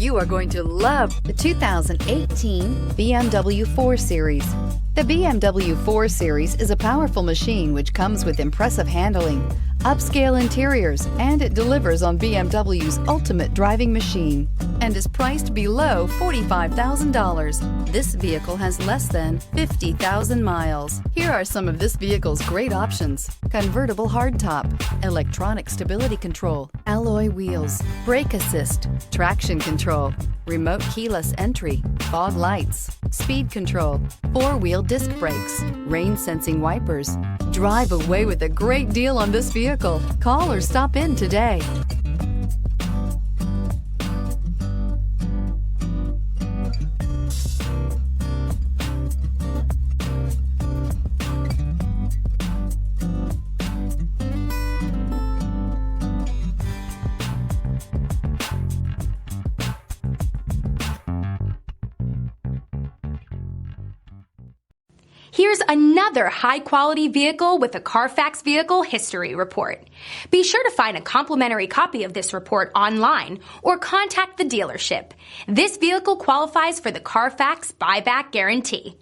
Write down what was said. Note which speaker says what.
Speaker 1: You are going to love the 2018 BMW 4 Series. The BMW 4 Series is a powerful machine which comes with impressive handling, upscale interiors, and it delivers on BMW's ultimate driving machine and is priced below $45,000. This vehicle has less than 50,000 miles. Here are some of this vehicle's great options: convertible hardtop, electronic stability control, alloy wheels, brake assist, traction control, remote keyless entry, fog lights, speed control, four-wheel disc brakes, rain sensing wipers. Drive away with a great deal on this vehicle. Call or stop in today.
Speaker 2: Here's another high-quality vehicle with a Carfax Vehicle History Report. Be sure to find a complimentary copy of this report online or contact the dealership. This vehicle qualifies for the Carfax Buyback Guarantee.